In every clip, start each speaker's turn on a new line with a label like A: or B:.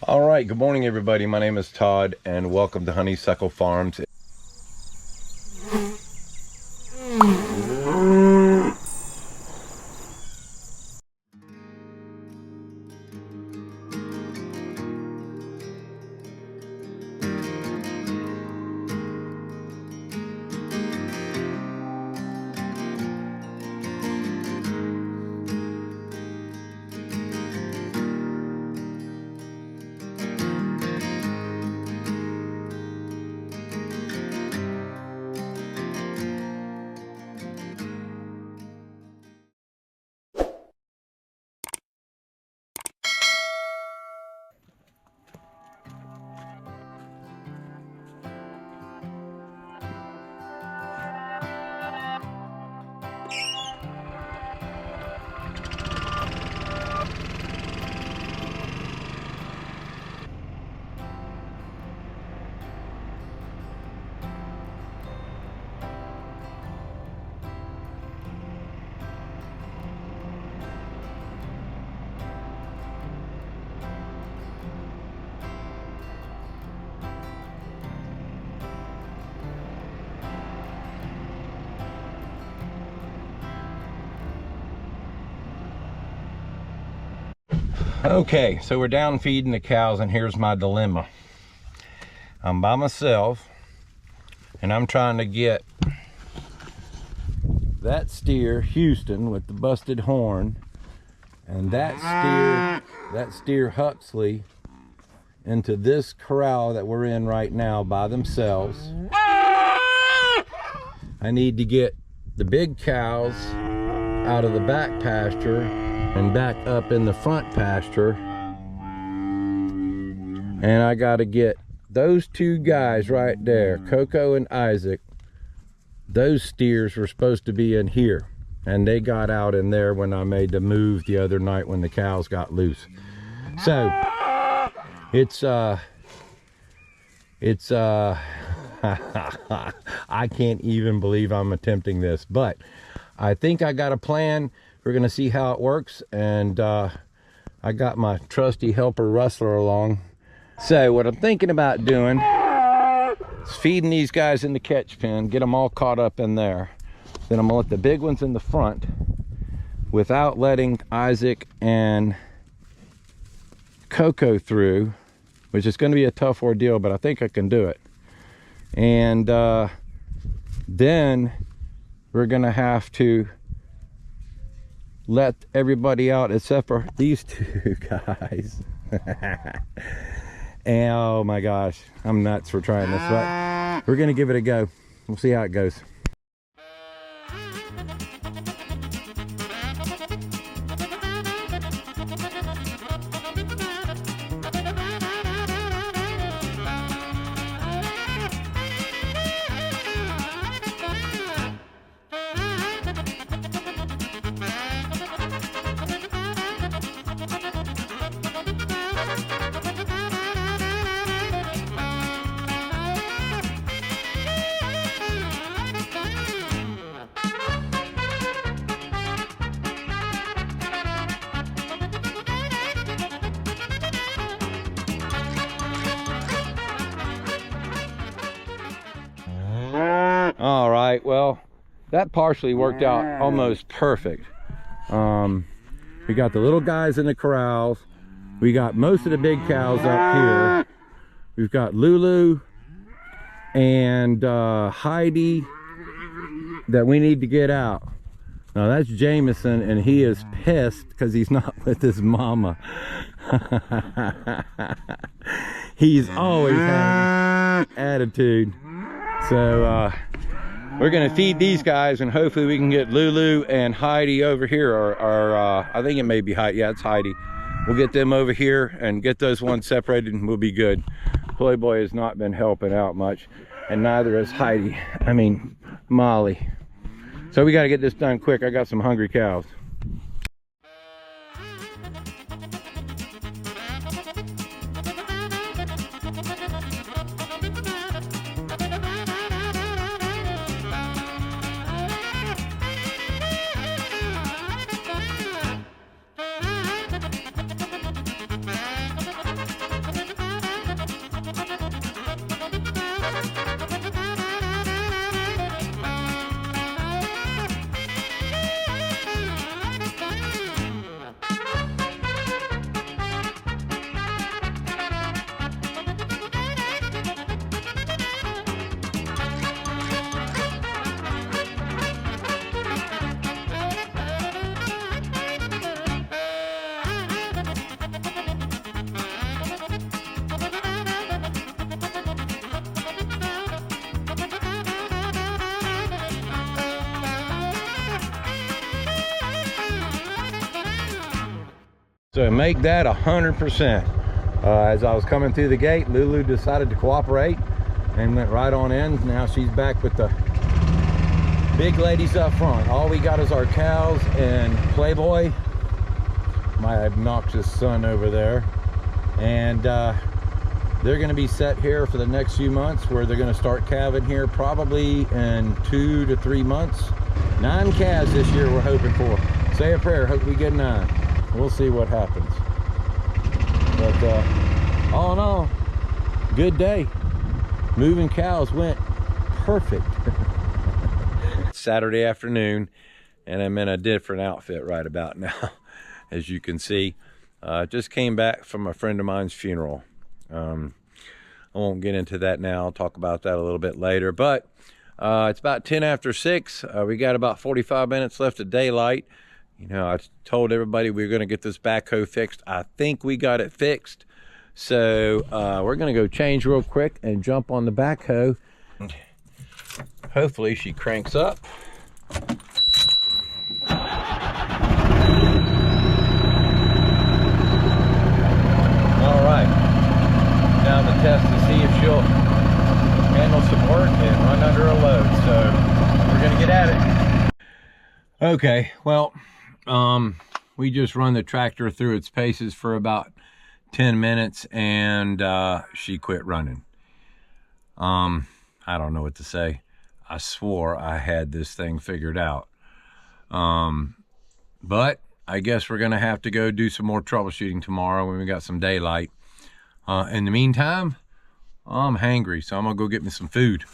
A: All right, good morning everybody. My name is Todd and welcome to Honeysuckle Farms. Okay, so we're down feeding the cows and here's my dilemma. I'm by myself and I'm trying to get that steer, Houston, with the busted horn, and that steer Huxley into this corral that we're in right now by themselves. I need to get the big cows out of the back pasture and back up in the front pasture, and I got to get those two guys right there, Coco and Isaac. Those steers were supposed to be in here and they got out in there when I made the move the other night when the cows got loose. So it's I can't even believe I'm attempting this, but I think I got a plan. We're gonna see how it works, and I got my trusty helper Rustler along. So what I'm thinking about doing is feeding these guys in the catch pen, get them all caught up in there. Then I'm gonna let the big ones in the front without letting Isaac and Coco through, which is gonna be a tough ordeal, but I think I can do it. And then we're gonna have to let everybody out except for these two guys. And oh my gosh, I'm nuts for trying this, but we're gonna give it a go. We'll see how it goes. All right, well, that partially worked out almost perfect. We got the little guys in the corrals. We got most of the big cows up here. We've got Lulu and Heidi that we need to get out. Now that's Jameson, and he is pissed because he's not with his mama. He's always having attitude. So we're gonna feed these guys and hopefully we can get Lulu and Heidi over here, or I think it may be Heidi. Yeah, it's Heidi. We'll get them over here and get those ones separated and we'll be good. Playboy has not been helping out much, and neither has Heidi. I mean, Molly. So we gotta get this done quick. I got some hungry cows. So make that 100%. As I was coming through the gate, Lulu decided to cooperate and went right on in. Now she's back with the big ladies up front. All we got is our cows and Playboy, my obnoxious son over there. And they're going to be set here for the next few months, where they're going to start calving here probably in 2 to 3 months. 9 calves this year we're hoping for. Say a prayer, hope we get 9. We'll see what happens. But all in all, good day. Moving cows went perfect. Saturday afternoon, and I'm in a different outfit right about now, as you can see. Just came back from a friend of mine's funeral. I won't get into that now. I'll talk about that a little bit later. But it's about 10 after 6. We got about 45 minutes left of daylight. You know, I told everybody we were going to get this backhoe fixed. I think we got it fixed. So we're going to go change real quick and jump on the backhoe. Hopefully she cranks up. All right. Now the test to see if she'll handle some work and run under a load. So we're going to get at it. Okay, well, we just run the tractor through its paces for about 10 minutes and she quit running. I don't know what to say. I swore I had this thing figured out. But I guess we're gonna have to go do some more troubleshooting tomorrow when we got some daylight. In the meantime, I'm hangry, so I'm gonna go get me some food.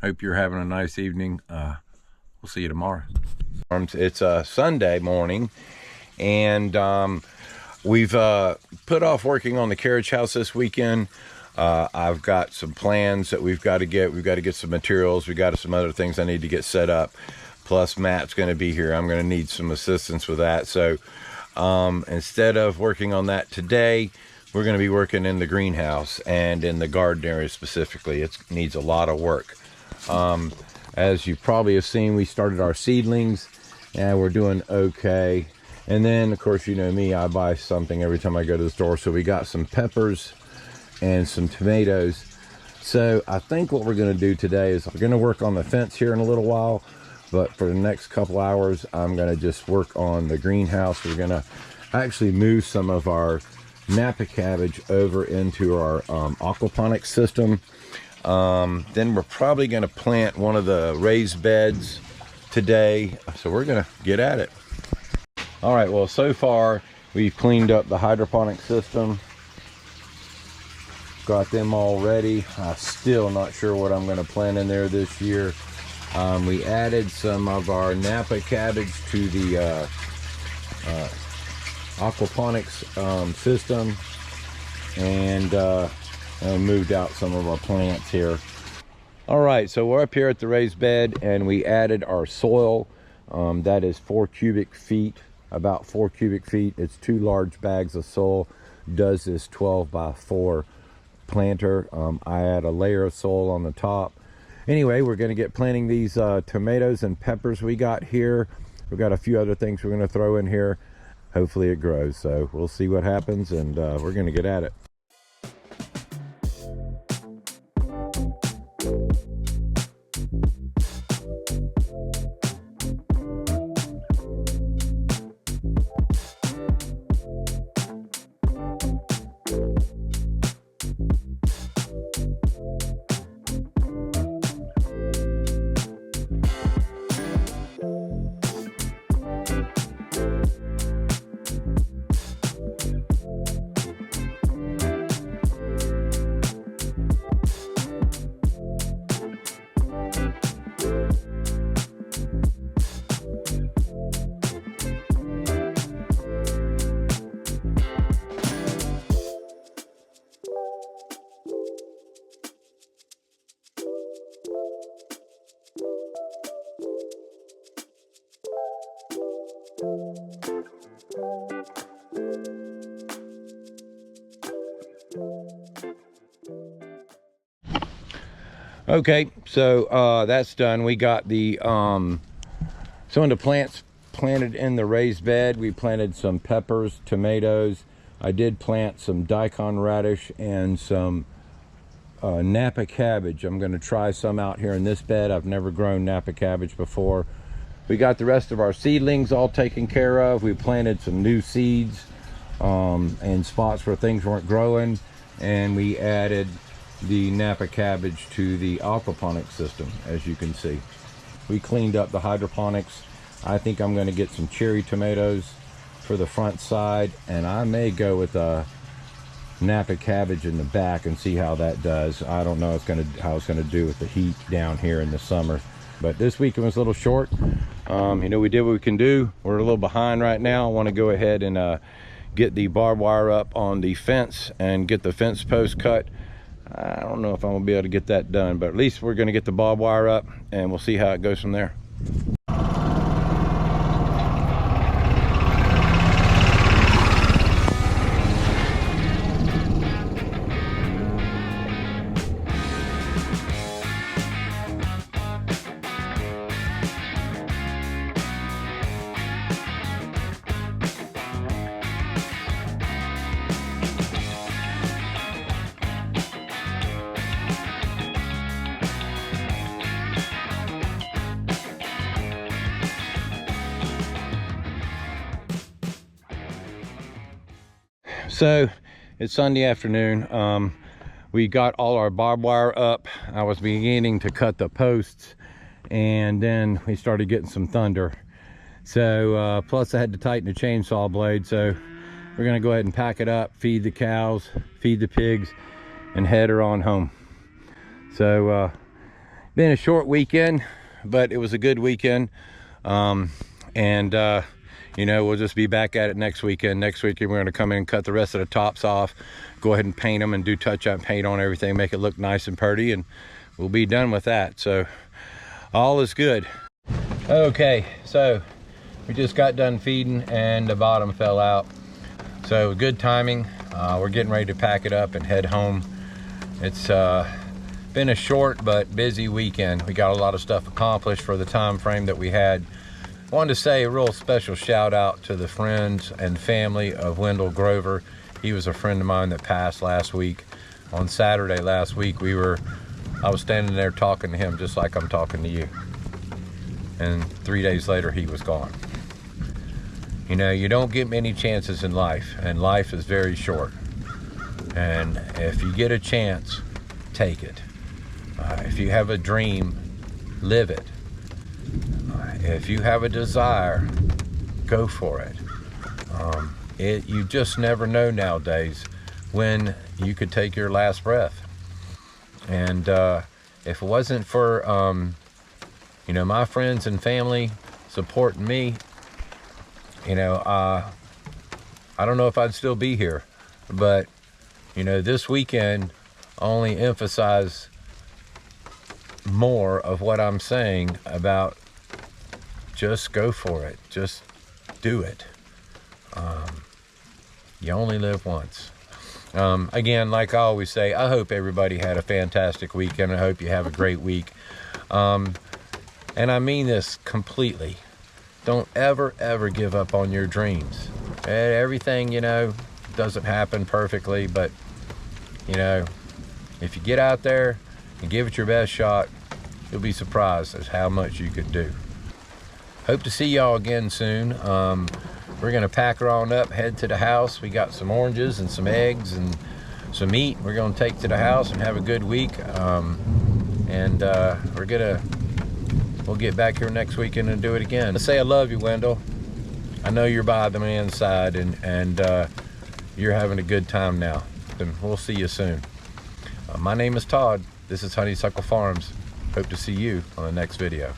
A: Hope you're having a nice evening. We'll see you tomorrow. It's a Sunday morning, and we've put off working on the carriage house this weekend. I've got some plans that we've got to get. We've got to get some materials. We got some other things I need to get set up. Plus Matt's going to be here. I'm going to need some assistance with that. So instead of working on that today, we're going to be working in the greenhouse and in the garden area specifically. It needs a lot of work. As you probably have seen, we started our seedlings and we're doing okay. And then, of course, you know me, I buy something every time I go to the store. So we got some peppers and some tomatoes. So I think what we're going to do today is we're going to work on the fence here in a little while. But for the next couple hours, I'm going to just work on the greenhouse. We're going to actually move some of our Napa cabbage over into our aquaponics system. Then we're probably going to plant one of the raised beds today. So we're going to get at it. All right, well, so far we've cleaned up the hydroponic system. Got them all ready. I'm still not sure what I'm going to plant in there this year. We added some of our Napa cabbage to the aquaponics system, and moved out some of our plants here. All right, so we're up here at the raised bed, and we added our soil. That is 4 cubic feet, about 4 cubic feet. It's 2 large bags of soil. Does this 12 by 4 planter. I add a layer of soil on the top. Anyway, we're going to get planting these tomatoes and peppers we got here. We've got a few other things we're going to throw in here. Hopefully it grows. So we'll see what happens, and we're going to get at it. Okay, so that's done. We got the some of the plants planted in the raised bed. We planted some peppers, tomatoes. I did plant some daikon radish and some Napa cabbage. I'm going to try some out here in this bed. I've never grown Napa cabbage before. We got the rest of our seedlings all taken care of. We planted some new seeds in spots where things weren't growing, and we added the Napa cabbage to the aquaponics system, as you can see. We cleaned up the hydroponics. I think I'm going to get some cherry tomatoes for the front side, and I may go with a Napa cabbage in the back and see how that does. I don't know how it's going to do with the heat down here in the summer. But this weekend was a little short. You know, we did what we can do. We're a little behind right now. I want to go ahead and get the barbed wire up on the fence and get the fence post cut. I don't know if I'm gonna be able to get that done, but at least we're gonna get the barbed wire up and we'll see how it goes from there. So it's Sunday afternoon. We got all our barbed wire up. I was beginning to cut the posts, and then we started getting some thunder. So plus I had to tighten the chainsaw blade. So we're gonna go ahead and pack it up, feed the cows, feed the pigs, and head her on home. So been a short weekend, but it was a good weekend. You know, we'll just be back at it next weekend. Next weekend, we're going to come in and cut the rest of the tops off, go ahead and paint them and do touch-up paint on everything, make it look nice and pretty, and we'll be done with that. So all is good. Okay, so we just got done feeding and the bottom fell out. So good timing. We're getting ready to pack it up and head home. It's been a short but busy weekend. We got a lot of stuff accomplished for the time frame that we had. Wanted to say a real special shout out to the friends and family of Wendell Grover. He was a friend of mine that passed last week. On Saturday last week, I was standing there talking to him just like I'm talking to you. And 3 days later, he was gone. You know, you don't get many chances in life, and life is very short. And if you get a chance, take it. If you have a dream, live it. If you have a desire, go for it. You just never know nowadays when you could take your last breath. And if it wasn't for you know, my friends and family supporting me, you know, I don't know if I'd still be here. But you know, this weekend only emphasized more of what I'm saying about just go for it. Just do it. You only live once. Again, like I always say, I hope everybody had a fantastic weekend. I hope you have a great week. And I mean this completely. Don't ever give up on your dreams. Everything, you know, doesn't happen perfectly, but you know, if you get out there and give it your best shot, you'll be surprised at how much you could do. Hope to see y'all again soon. We're gonna pack her on up, head to the house. We got some oranges and some eggs and some meat we're gonna take to the house and have a good week. We'll get back here next weekend and do it again. Let's say I love you, Wendell. I know you're by the man's side, and you're having a good time now. And we'll see you soon. My name is Todd. This is Honeysuckle Farms. Hope to see you on the next video.